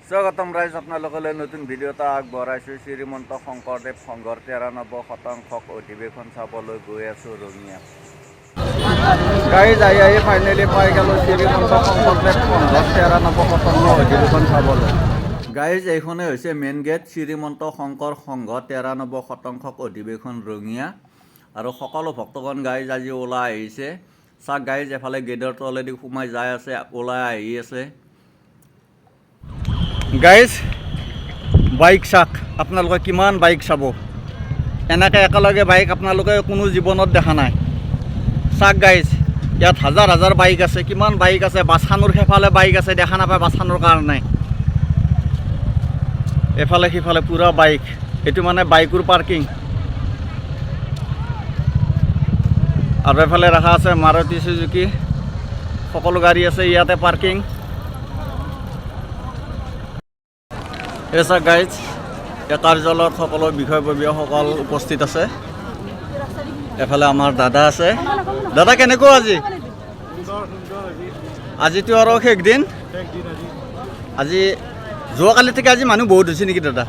স্বাগতম ৰাইজ, আপোনালোকলৈ নতুন ভিডিঅ' এটা আগবঢ়াইছোঁ। শ্ৰীমন্ত শংকৰদেৱ সংঘৰ 93% অধিৱেশন চাবলৈ গৈ আছোঁ ৰঙিয়া। গাইজ আহি ফাইনেলি পাই গ'লোঁ শ্ৰীমন্ত শংকৰদেৱ সংঘৰ 93% অধিৱেশন চাবলৈ। গাইজ এইখনেই হৈছে মেইন গেট, শ্ৰীমন্ত শংকৰ সংঘ 93% অধিৱেশন ৰঙিয়া। আৰু সকলো ভক্তগণ গাইজ আজি ওলাই আহিছে। চাওক গাইজ, এফালে গেটৰ তলেদি সোমাই যাই আছে, ওলাই আহি আছে। গাইজ বাইক চাওক, আপোনালোকে কিমান বাইক চাব। এনেকৈ একেলগে বাইক আপোনালোকে কোনো জীৱনত দেখা নাই। চাওক গাইজ, ইয়াত হাজাৰ হাজাৰ বাইক আছে, কিমান বাইক আছে। বাছখানৰ সেইফালে বাইক আছে, দেখা নাপায় বাছখানৰ কাৰণে। এফালে সিফালে পূৰা বাইক, এইটো মানে বাইকৰ পাৰ্কিং। আৰু এফালে ৰখা আছে মাৰুতি চুজুকি, সকলো গাড়ী আছে ইয়াতে পাৰ্কিং। এছা গাইজ, এই কাৰ্যালয়ত সকলো বিষয়ববীয়াসকল উপস্থিত আছে। এফালে আমাৰ দাদা আছে। দাদা কেনেকুৱা আজিতো আৰু শেষ দিন। আজি যোৱাকালি থেকে আজি মানুহ বহুত হৈছে নেকি দাদা?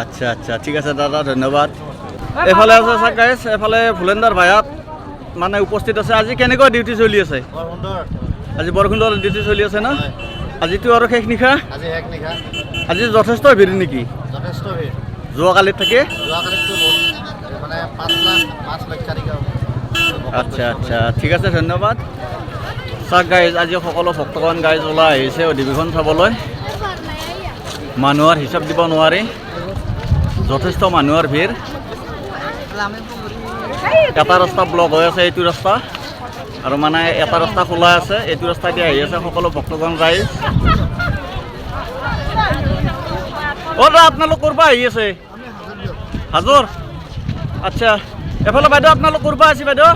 আচ্ছা আচ্ছা, ঠিক আছে দাদা, ধন্যবাদ। এফালে আছে চাওক গাইজ, এফালে ভুলেন্দাৰ ভায়াত মানে উপস্থিত আছে। আজি কেনেকুৱা ডিউটি চলি আছে? আজি বৰষুণৰ ডিউটি চলি আছে ন? আজিতো আৰু শেষ নিশা। আজি যথেষ্ট ভিৰ নেকি? যোৱাকালিত থাকে। আচ্ছা আচ্ছা, ঠিক আছে, ধন্যবাদ। চাওক গাইজ, আজি সকলো ভক্তগণ গাইজ ওলাই আহিছে অধিৱেশন চাবলৈ। মানুহৰ হিচাপ দিব নোৱাৰি, যথেষ্ট মানুহৰ ভিৰ। এটা ৰাস্তা ব্লক হৈ আছে, এইটো ৰাস্তা, আৰু মানে এটা ৰাস্তা খোলা আছে, এইটো ৰাস্তাইদি আহি আছে সকলো ভক্তগণ ৰাইজ। অ' দাদা, আপোনালোক ক'ৰ পৰা আহি আছে? হাজোৰ? আচ্ছা, এফালে বাইদেউ আপোনালোক ক'ৰ পৰা আছে বাইদেউ?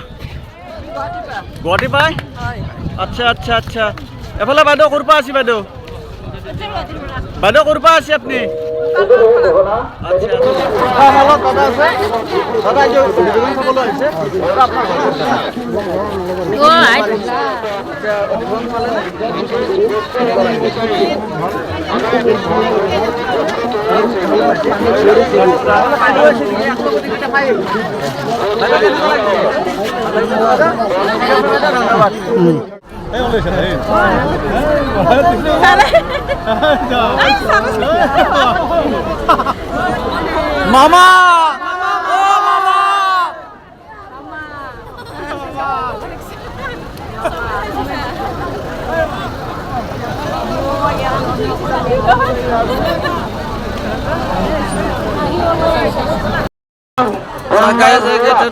গুৱাহাটী পাই? আচ্ছা আচ্ছা আচ্ছা, এফালে বাইদেউ ক'ৰ পৰা আছে বাইদেউ? বাইদেউ ক'ৰ পৰা আছে আপুনি? আচ্ছা, দাদা আছে, দাদা অধিৱেশন চাবলৈ আহিছে। মামা,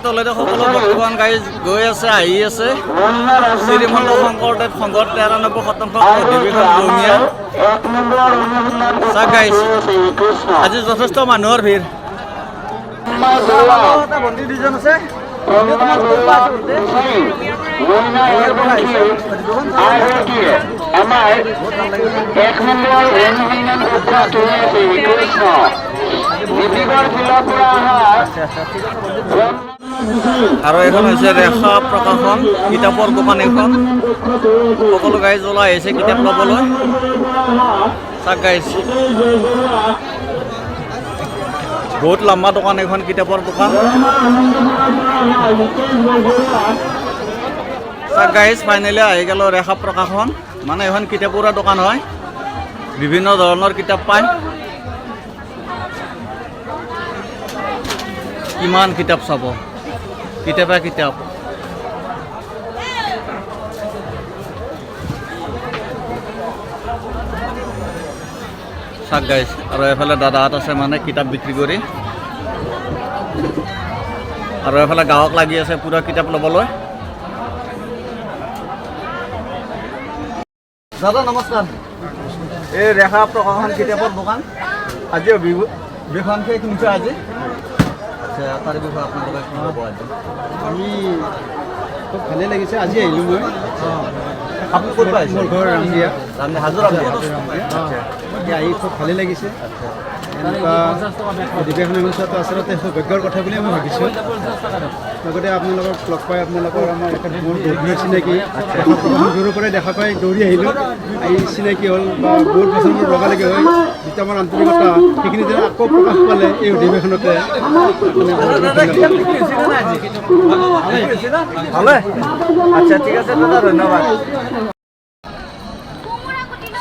তলেদি সকলো ভক্তগণ গাইজ গৈ আছে, আহি আছে। শ্ৰীমন্ত শংকৰদেৱ সংঘৰ 93% অধিৱেশন ৰঙিয়া। চাওক গাইজ, আজি যথেষ্ট মানুহৰ ভিৰ। ভণ্টি দুজন আছে। আৰু এখন হৈছে ৰেখা প্ৰকাশন কিতাপৰ দোকান এখন। সকলো গাইজ ওলাই আহিছে কিতাপ ল'বলৈ। চাওক গাইজ, বহুত লম্বা দোকান এখন, কিতাপৰ দোকান। চাওক গাইজ, ফাইনেলি আহি গ'ল ৰেখা প্ৰকাশন, মানে এখন কিতাপৰ দোকান হয়, বিভিন্ন ধৰণৰ কিতাপ পায়। কিমান কিতাপ চাব, কিতাপে কিতাপ। চাওক গাইজ, আৰু এফালে দাদাহঁত আছে মানে কিতাপ বিক্ৰী কৰি, আৰু এফালে গাঁৱক লাগি আছে পূৰা কিতাপ ল'বলৈ। দাদা নমস্কাৰ। এই ৰেখা প্ৰকাশন কিতাপৰ দোকান, আজি অধিৱেশন শেষ নিশ্চয় আজি। তাৰ বিষয়ে আপোনালোকে কি ক'ব? আমি খুব ভালেই লাগিছে, আজি আহিলোঁ মই। আপুনি ক'ত পাইছে? মোৰ ঘৰ ৰামদিয়া। হাজোৰ? বাকী আহি খুব ভালেই লাগিছে এনেকুৱা অধিৱেশন অনুষ্ঠানটো আচলতে সৌভাগ্যৰ কথা বুলিয়ে মই ভাবিছোঁ লগতে আপোনালোকক লগ পাই আপোনালোকৰ আমাৰ এটা মোৰ গভীৰ চিনাকি দূৰৰ পৰাই দেখা পাই দৌৰি আহিলোঁ আহি চিনাকি হ'ল বা বহুত বছৰ মোৰ লগালগি হয় যিটো আমাৰ আন্তৰিকতা সেইখিনি যেন আকৌ প্ৰকাশ পালে এই অধিৱেশনতে ভালে আচ্ছা ঠিক আছে দাদা ধন্যবাদ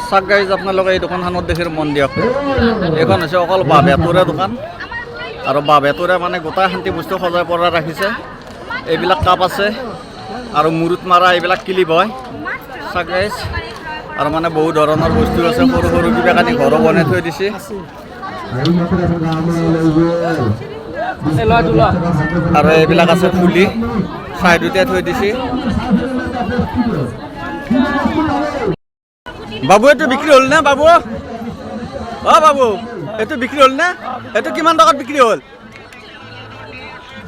চাওক গাইজ আপোনালোকে এই দোকানখনত দেখি মন দিয়ক এইখন হৈছে অকল বাঁহ বেতৰে দোকান আৰু বাঁহ বেতৰে মানে গোটাই শান্তি বস্তু সজাই পৰাই ৰাখিছে এইবিলাক কাপ আছে আৰু মূৰত মাৰা এইবিলাক কিলিপ হয় চাওক গাইজ আৰু মানে বহু ধৰণৰ বস্তু আছে সৰু সৰু কিবা কানি ঘৰো বনাই থৈ দিছে আৰু এইবিলাক আছে ফুলি চাইডতে থৈ দিছে বাবু এইটো বিক্ৰী হ'ল নে বাবু অ বাবু এইটো বিক্ৰী হ'ল নে এইটো কিমান টকাত বিক্ৰী হ'ল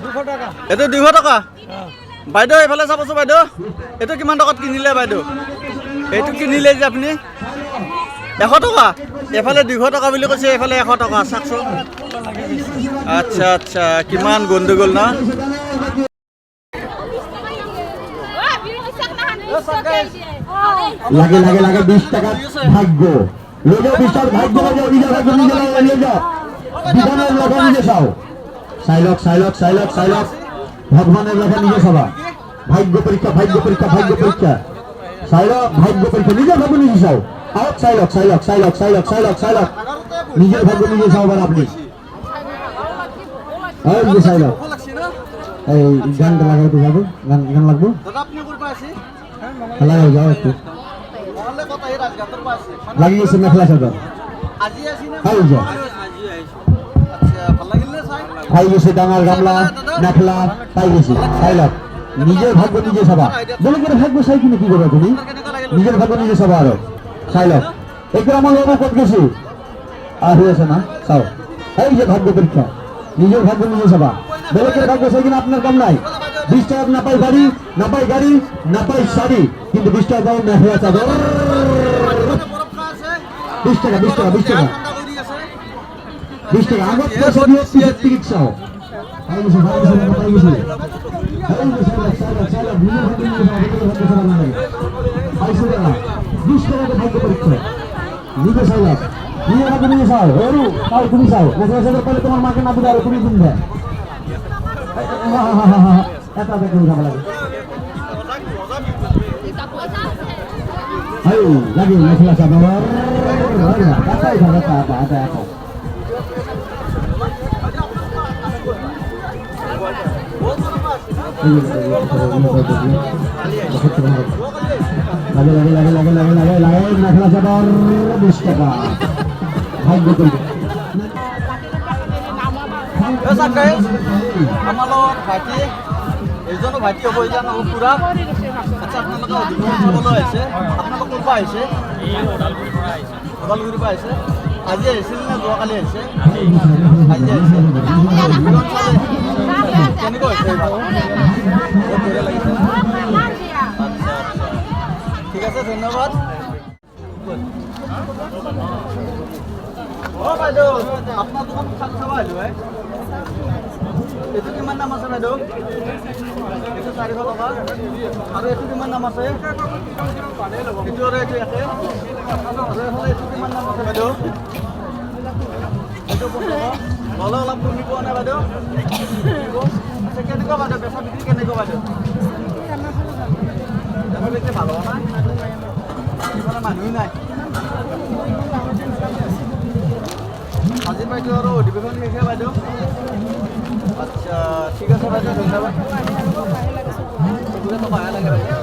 200 টাকা এইটো 200 টকা বাইদেউ এইফালে চাবচোন বাইদেউ এইটো কিমান টকাত কিনিলে বাইদেউ এইটো কিনিলে যে আপুনি 100 টকা এফালে 200 টকা বুলি কৈছে এইফালে 100 টকা চাওকচোন আচ্ছা আচ্ছা কিমান গণ্ডগোল না লাগে লাগে লাগে 20 টাকা ভাগ্য লোকে 20 টাকা ভাগ্য হবে নিজে ভাগ্য নিজে নিয়ে যাও বিধানের লোকে নিজে চাও সাইলক সাইলক সাইলক সাইলক ভগবানের লোকে নিজে সবা ভাগ্য পরীক্ষা ভাগ্য পরীক্ষা ভাগ্য পরীক্ষা সাইলক ভাগ্য পরীক্ষা নিজে ভাগ্য নিজে চাও আউট সাইলক সাইলক সাইলক সাইলক সাইলক সাইলক নিজের ভাগ্য নিজে চাও বার আপনি এই যে সাইলক এই গানটা লাগাই তো যাবো গান গান লাগবো দাদা আপনি কোন পাশে লাগাই যাও একটু মহলে কথা এই রাজগাতর পাশে লাগিয়ে গেছে মেখলা চাদর আজি আসি না খাই যা আজি আইছো আচ্ছা ভাল লাগিল না চাই খাই গেছে ডাঙর গামলা মেখলা পাই গেছে সাইলক নিজের ভাগ্য নিজে সবা বলে করে ভাগ্য চাই কিনে কি করবে তুমি নিজের ভাগ্য নিজে সবা আরো সাইলক একটু আমার লোক কত গেছে আর হয়েছে না চাও এই যে ভাগ্য পরীক্ষা নিজের ভাগ্য নিজে সবা বলে করে ভাগ্য চাই কিনা আপনার কাম নাই 20 টাকা না পাই গাড়ি না পাই গাড়ি না পাই শাড়ি কিন্তু 20 টাকা দাও মেখলা চাদর 20 টাকা 20 টাকা 20 টাকা 20 টাকা আগত পয়সা দিয়ে সিগারেট টিকিট চাও আই গেছে ভাই গেছে পাই গেছে এই যে সালা সালা ভিডিও ভিডিও ভাগ্য চালা না লাগে 200 টাকা 20 টাকা ভাগ্য পরীক্ষা নিজে চাইলা নিজে ভাগ্য নিজে চাও ওরু তাও তুমি চাও মেখলা চাদর পরে তোমার মাকে না দিলে আর তুমি কিনবে এটা দেখুন ভালো লাগে Hai, lagi masalah sabar. Apa itu ada. Lagi masalah sabar 20 টাকা. Hai betul. চাওক গাইজ আমাৰ লগত ভাইটি এইজনো ভাইটি হ'ব এইজন পুৰা আচ্ছা আপোনালোকে অধিৱেশন চাবলৈ আহিছে আপোনালোক ক'ৰ পৰা আহিছে ওদালগুৰিৰ পৰা আহিছে আজি আহিছিল নে যোৱাকালি আহিছে আজি আহিছে কেনেকুৱা হৈছে এইবাৰ বহুত বঢ়িয়া লাগিছে আচ্ছা আচ্ছা ঠিক আছে ধন্যবাদ অ বাইদেউ আপোনাৰ দোকান চাব আহিলোঁ এইটো কিমান দাম আছে বাইদেউ এইটো 400 টকা আৰু এইটো কিমান দাম আছে এইটো আৰু এইটো একে আৰু এইটো কিমান দাম আছে বাইদেউ এইটো 50 ল'লে অলপ কমি পোৱা নাই বাইদেউ আচ্ছা কেনেকুৱা বাইদেউ বেচা বিক্ৰী কেনেকুৱা বাইদেউ বেচা বিক্ৰী ভাল হোৱা নাই মানে মানুহ নাই আজি বাইদেউ আৰু অধিৱেশন শেষে বাইদেউ আচ্ছা ঠিক আছে বাইদেউ ধন্যবাদ চবকে তো পায়া লাগে বাইদেউ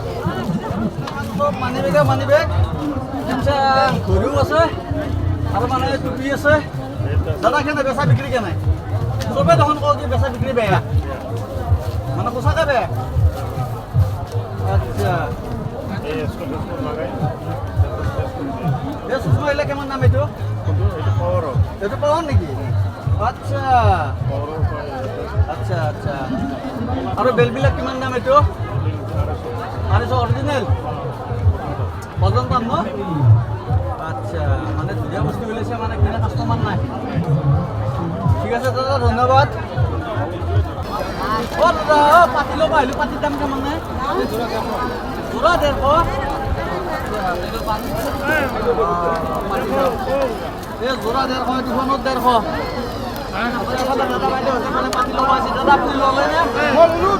সব মানি বেগ আচ্ছা ঘড়িও আছে আৰু মানে টুপি আছে দাদা কেনে বেচা বিক্ৰী কেনে চবে দেখোন কওঁ কি বেচা বিক্ৰী বেয়া মানে সঁচাকৈ বেয়া আচ্ছা এই চুচমা আহিলে কিমান দাম এইটো এইটো পাৱাৰ নেকি আচ্ছা আচ্ছা আচ্ছা আৰু বেলবিলাক কিমান দাম এইটো আৰু অৰিজিনেল পৰ্যন্ত ন আচ্ছা মানে ধুনীয়া বস্তু মিলিছে মানে কিনা কাস্টমার নাই ঠিক আছে দাদা ধন্যবাদ ও দাদা পাতি ল'ব আহিলোঁ পাতিৰ দাম কিমান নাই জোৰা 150 এই জোৰা 150 দুখনত 150 পাতি ল'ব আছে দাদা আপুনি ল'লে নে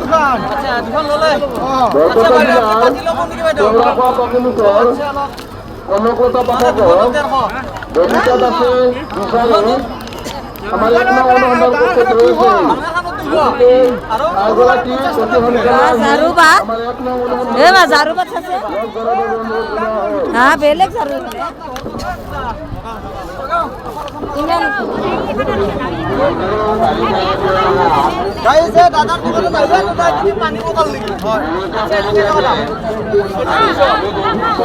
দোকান আচ্ছা দুখন ল'লে আচ্ছা বাইদেউ পাতি ল'ব নেকি বাইদেউ আচ্ছা অলপ অনুকূলতা পাঠক দলিত আছে বিশালে আমাৰ লক্ষ্ণৌ অনুসন্ধান উপস্থিত ৰয়েছে আগলাকি অতি সোনকালে জাৰুবা আমাৰ লক্ষ্ণৌ অনুসন্ধান এ মা জাৰুবা আছে হা বেলেগ জাৰু ইমান গাইজ দাদাৰ দোকানত আহিলে দাদা তুমি পানী বটল নেকি হয় আচ্ছা এটো কেনে কথা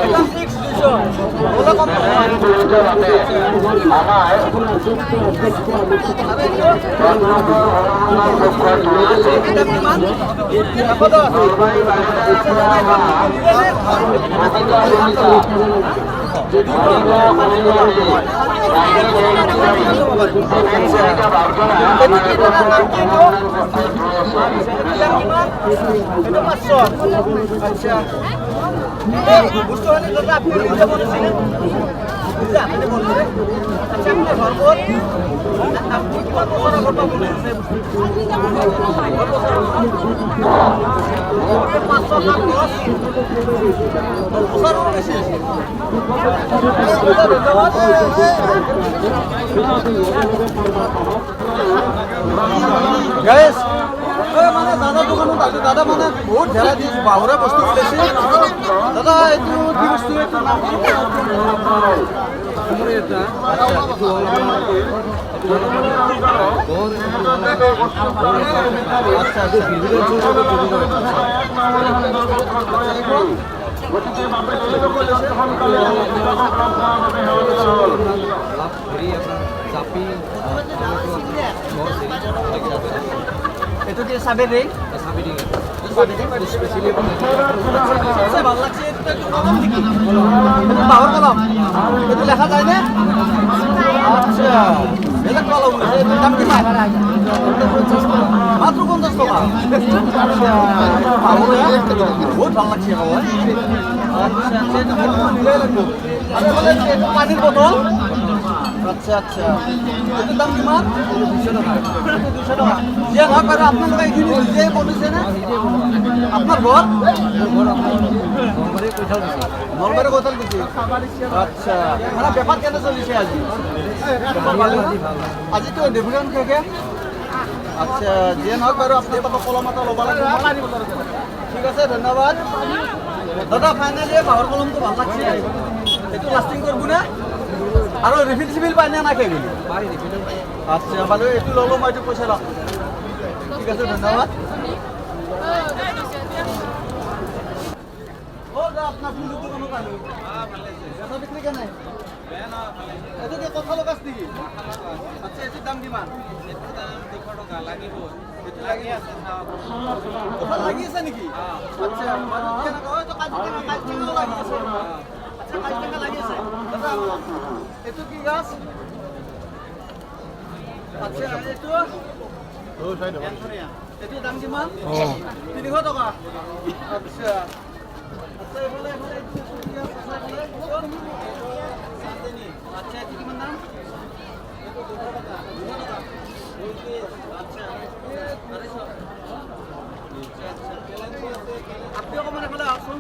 এটা ফিক্স 200 বলে কম গাইজ মানে দাদা দোকানত আহিলোঁ দাদা মানে বহুত ভেৰাইটি বাহুৰে বস্তু ওলাইছে দাদা এইটো কি বস্তু এইটো নাম itu dia sabeding spesially saya ভাল লাগছে এটা একটু কম দিকে পাওয়ার কলম এটা লেখা যায় না আচ্ছা এটা কলম এটা দাম কি মাত্র 50 টাকা আচ্ছা পাওয়ার বহুত ভাল লাগছে বাবা আচ্ছা এটা দিলে লাগবে আর বলে এটা পানির বোতল আচ্ছা আচ্ছা এটার দাম কিমান 200 টাকা 200 টাকা যে না করে আপনার লোক এখানে নিজে বলেছে না আপনার ঘর নলবারে কোথায় দিছে আচ্ছা মানে ব্যাপার কেন চলিছে আজি আজি তো ডেভেলপমেন্ট থেকে আচ্ছা যে না করে আপনার তো কলম মাথা লবা লাগে ঠিক আছে ধন্যবাদ দাদা ফাইনালি বাহর কলম তো ভালো লাগছে একটু লাস্টিং করব না আর রিফিল সিভিল পাই না নাকি এগুলি আচ্ছা ভালো একটু ললো মই একটু পয়সা রাখ ঠিক আছে ধন্যবাদ ও দা আপনার ফুল দোকান কালো ভালো আছে বেচা বিক্রি কেন এটা কি কথা লগাস নাকি আচ্ছা এর দাম কিমান এর দাম 200 টাকা লাগিব এটা লাগি আছে কথা লাগি আছে নাকি আচ্ছা মানে কেন কয় তো কাজ কেন লাগি আছে আচ্ছা কাজ কেন লাগি আছে দাদা এটো কি গাছ আচ্ছা এটো ও সাইড এটো দাম কিমান 300 টাকা আচ্ছা আচ্ছা এফালে কি আছে আচ্ছা এটো কিমান দাম এটো 200 টাকা 200 টাকা আচ্ছা আপনিও কমান এফালে আসুন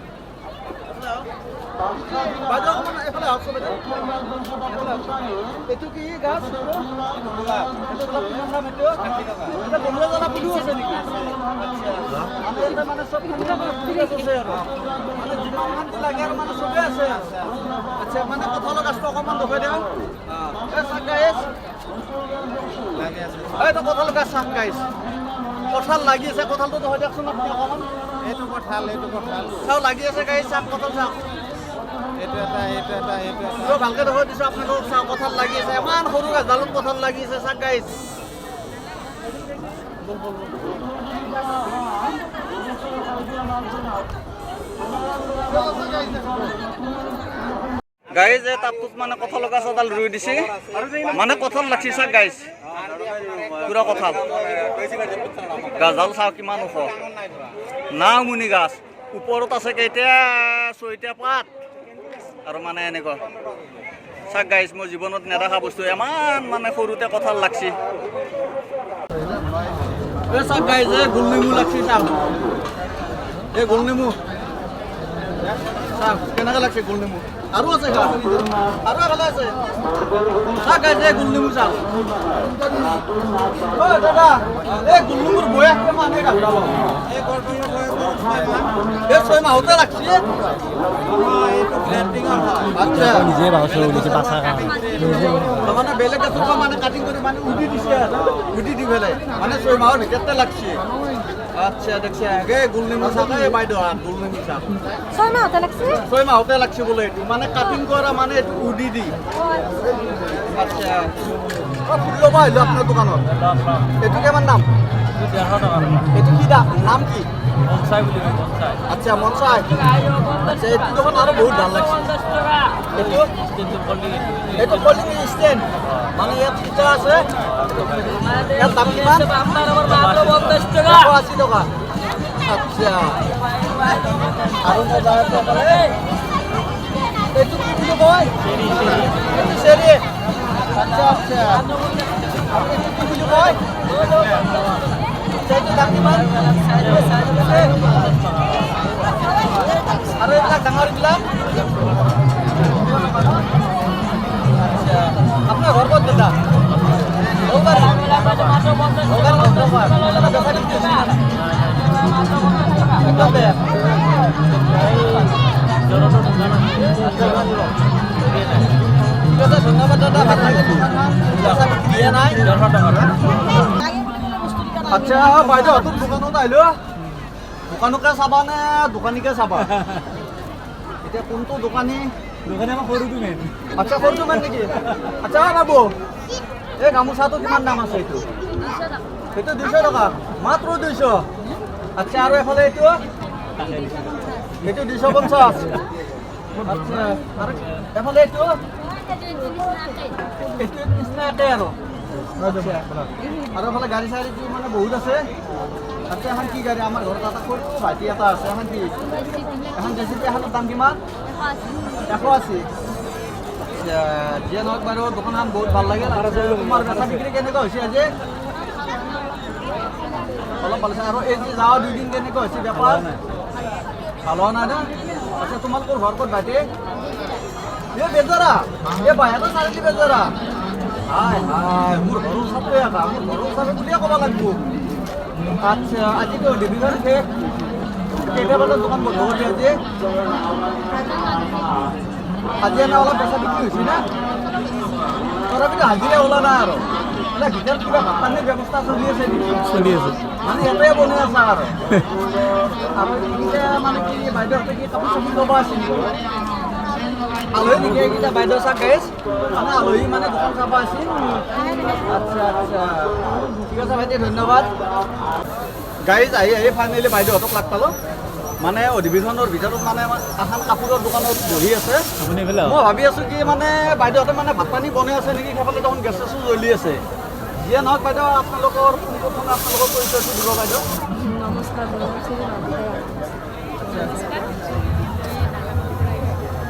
বাজার কমান এফালে আসুন এটো কি গাছ এটা বন্ধ জানা পুলিও আছে নেকি আচ্ছা আমি এটা মানে সব ঠিক আছে আর মানে জীবন শান্তি লাগে আর মানে সবে আছে আচ্ছা মানে কথা লগাস তো কমান দেখাই দাও এ সাক গাইস লাগে আছে এইটো কথা লগা সাক গাইস কঠাল লাগি আছে কঠালটো দেখাই দিয়কচোন আপুনি অকমান এইটো কঠাল চাও লাগি আছে গাইস সাক কঠাল চাও এইটো ভালকে দেখাই দিছো আপোনালোকক চাও কঠাল লাগি আছে ইমান সৰু গাছ ডালত কঠাল লাগি আছে চাক গাইস গাইজ এই তাপটোত মানে কঁঠাল গছ এডাল ৰুই দিছে মানে কঁঠাল লাগছি চাওক গাইজ পুৰা কঁঠাল গাছডাল চাওক কিমান ওখ নাওমুনি গাছ ওপৰত আছে কেইটা 6টা পাত আৰু মানে এনেকুৱা চাওক গাইজ মই জীৱনত নেদেখা বস্তু ইমান মানে সৰুতে কঁঠাল লাগছি এই চাওক গাইজ এই গোল নেমু লাগছি চাওক এই গোল নেমু চাওক কেনেকৈ লাগছে গোল নেমু আৰু আছে আৰু এফালে আছে চাওক গাইজ এই গোল নেমু চাওক অ' দাদা এই গোল নেমুৰ বয়স কিমান এই গাছডাল এই 6 মাহতে লাগছি আচ্ছা নিজে ভাবিছোঁ নিজে বাচা মানে বেলেগ গছৰ মানে কাটিং কৰি মানে উদি দিছে উদি দি পেলাই মানে 6 মাহৰ ভিতৰতে লাগছি আচ্ছা দেখছি এই গোল নেমু চাওক এই বাইদেউ গোল নেমু চাওক 6 মাহতে লাগছে 6 মাহতে লাগছি বোলে এইটো মানে কাটিং কৰা মানে এইটো উদি দি আচ্ছা ফুল ল'ব আহিলোঁ আপোনাৰ দোকানত এইটো কিমান দাম 150 টকা এইটো কি দাম নাম কি মনসাই বুলি মনসাই আচ্ছা মনসাই আচ্ছা এইটো দেখোন আৰু বহুত ভাল লাগছে এইটো কলিং ষ্টেণ্ড মানে ইয়াত ফিটা আছে ইয়াৰ দাম কিমান 50 টকা 80 টকা আচ্ছা আৰু মজাটো কৰে এইটো কি বুলি কয় এইটো চেৰি আচ্ছা আচ্ছা এইটো কি বুলি কয় এইটো দাম কিমান আৰু এইবিলাক ডাঙৰবিলাক আচ্ছা আপোনাৰ ঘৰ ক'ত দাদা একদম বেয়া ঠিক আছে ধন্যবাদ দাদা ভাল লাগিল দিয়ে নাই আচ্ছা বাইদেউ তোৰ দোকানত আহিলো দোকানকে চাবা নে দোকানীকে চাবা এতিয়া কোনটো দোকানী আমাৰ সৰুটো মেইন আচ্ছা সৰুটো মেইন নেকি আচ্ছা বাবু এই গামোচাটো কিমান দাম আছে এইটো সেইটো 200 টকা মাত্ৰ 200 আচ্ছা আৰু এফালে এইটো 250 আচ্ছা আৰু এফালে এইটো নিচিনা একে আৰু আৰু এফালে গাড়ী চাড়ীটো মানে বহুত আছে আচ্ছা এখন কি গাড়ী আমাৰ ঘৰত এটা সৰু ভাইটি এটা আছে এখন কি এখন জেচিপি এখনৰ দাম কিমান 180 যিয়ে নহওক বাৰু দোকানখন বহুত ভাল লাগিল আৰু তোমাৰ বেচা বিক্ৰী কেনেকুৱা হৈছে আজি অলপ ভাল হৈছে আৰু এই যে যাওঁ 2 দিন কেনেকুৱা হৈছে বেপাৰ ভাল হোৱা নাই না আচ্ছা তোমালোকৰ ঘৰ ক'ত ভাইটি এই বেজাৰা এই বাহিৰতে চাৰিআলি বেজাৰা হাই হাই মোৰ ঘৰৰ ওচৰতে এটা মোৰ ঘৰৰ ওচৰতে বুলিয়ে ক'ব লাগিব আচ্ছা আজিতো ডিভিজন শেষ কেইটা বজাত দোকান বন্ধ কৰি দিয়ে আজি এনে অলপ বেচা বিক্ৰী হৈছে না তথাপিতো হাজিৰা ওলা নাই আৰু মানে ভিতৰত কিবা ভাত পানীৰ ব্যৱস্থা চলি আছে নেকি চলি আছে মানে ইয়াতে বনাই আছা আৰু এতিয়া মানে কি বাইদেউহঁতে কি কাপোৰ চাপোৰ ল'ব আছে নেকি আলহী নেকি এইকেইটা বাইদেউ চাক গাইজ মানে আলহী মানে দোকান চাব আছিল আচ্ছা আচ্ছা ঠিক আছে ভাইটি ধন্যবাদ গাইজ আহি ফাইনেলি বাইদেউহঁতক লাগ পালোঁ মানে অধিৱেশনৰ ভিতৰত মানে এখন কাপোৰৰ দোকানত বহি আছে আপুনি এইফালে মই ভাবি আছোঁ কি মানে বাইদেউহঁতে মানে ভাত পানী বনাই আছে নেকি সেইফালে দেখোন গেছ চেছো জ্বলি আছে যিয়ে নহওক বাইদেউ আপোনালোকৰ পোনপ্ৰথমে আপোনালোকৰ পৰিচয়টো দিব বাইদেউ নমস্কাৰ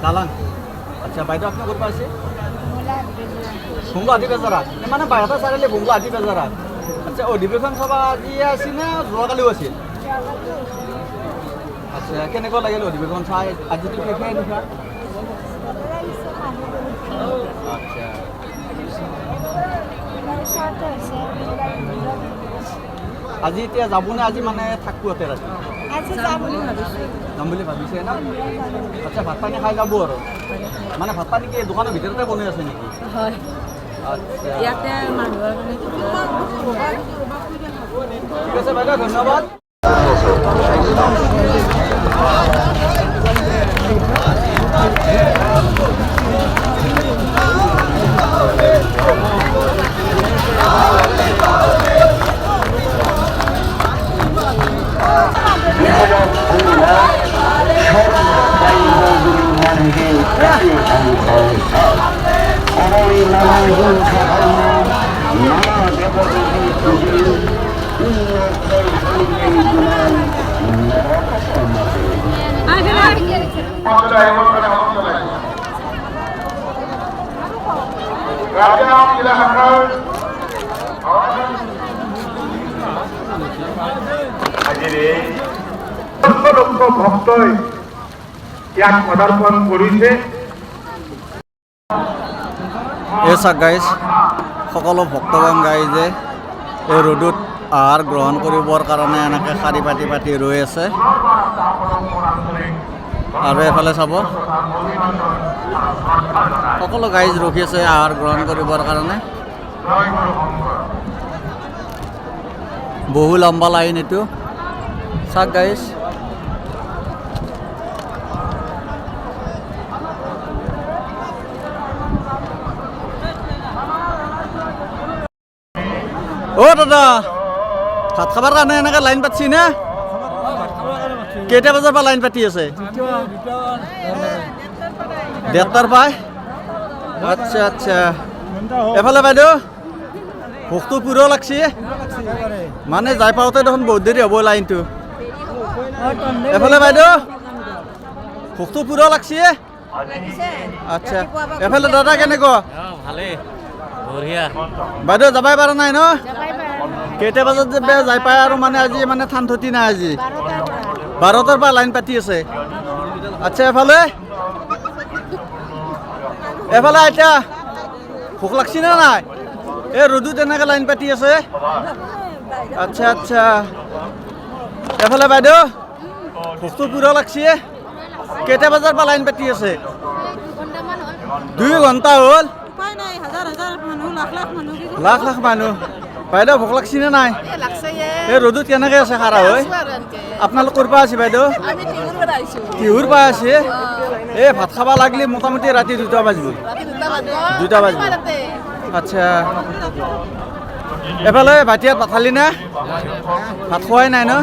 দালান আচ্ছা বাইদেউ আপুনি ক'ত পাইছে ভুংগুৱাহাটী বেজাৰা মানে বাহিৰতে চাৰিআলি ভুংগুৱাহাটী বেজাৰা আচ্ছা অধিৱেশন সভা আজি আছিল নে যোৱাকালিও আছিল আচ্ছা কেনেকুৱা লাগিল অধিৱেশন চাই আজিতো শেষেই নিশা আচ্ছা আজি এতিয়া যাবনে আজি মানে থাকবো ইয়াতে ৰাতি যাম বুলি ভাবিছে না আচ্ছা ভাত পানী খাই যাব আৰু মানে ভাত পানী কি দোকানৰ ভিতৰতে বনাই আছে নেকি হয় আচ্ছা ইয়াতে মানুহৰ ঠিক আছে বাইদেউ ধন্যবাদ সৰ্বদাই লক্ষ ভক্তই ইয়াক পদাৰ্পণ কৰিছে। এই চাওক গাইজ সকলো ভক্তগণ গাইজে এই ৰ'দত আহাৰ গ্ৰহণ কৰিবৰ কাৰণে এনেকৈ শাৰী পাতি পাতি ৰৈ আছে। আৰু এফালে চাব সকলো গাইজ ৰখি আছে আহাৰ গ্ৰহণ কৰিবৰ কাৰণে। বহু লম্বা লাইন এইটো চাওক গাইজ। অ' দাদা ভাত খাবৰ কাৰণে এনেকৈ লাইন পাতিছি নে? কেইটা বজাৰ পৰা লাইন পাতি আছে? 1:30টাৰ পাই। আচ্ছা আচ্ছা। এফালে বাইদেউ ভোকটো পুৰো লাগছি মানে যাই পাওঁতে দেখোন বহুত দেৰি হ'ব লাইনটো। এফালে বাইদেউ ভোকটো পুৰো লাগছি। আচ্ছা এফালে দাদা কেনেকুৱা? ভালেই বঢ়িয়া। বাইদেউ যাবাই পৰা নাই ন? কেইটা বজাত যে যাই পায় আৰু মানে আজি মানে ঠান থতি নাই আজি 12টাৰ পৰা লাইন পাতি আছে। আচ্ছা এফালে এফালে আইতা ভোক লাগছি নে নাই? এই ৰ'দত এনেকৈ লাইন পাতি আছে। আচ্ছা আচ্ছা এফালে বাইদেউ ভোকটো পুৰা লাগছি। কেইটা বজাৰ পৰা লাইন পাতি আছে? 2 ঘণ্টা হ'ল। লাখ লাখ মানুহ। বাইদেউ ভোক লাগছি নে নাই? এই ৰ'দত কেনেকৈ আছে খাৰা হৈ? আপোনালোক ক'ৰ পৰা আছে বাইদেউ? তিহুৰ পৰা আছে। এই ভাত খাব লাগিলে মোটামুটি ৰাতি 2টা বাজিব। 2টা বাজিব। আচ্ছা এফালে ভাতিয়াত ভাত খালি না? ভাত খোৱাই নাই ন?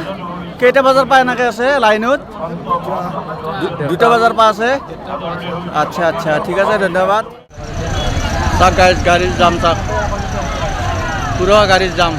কেইটা বজাৰ পৰা এনেকৈ আছে লাইনত? 2টা বজাৰ পৰা আছে। আচ্ছা আচ্ছা ঠিক আছে ধন্যবাদ। চাওক গাড়ীৰ জাম চাওক পুৰা গাড়ীৰ জাম।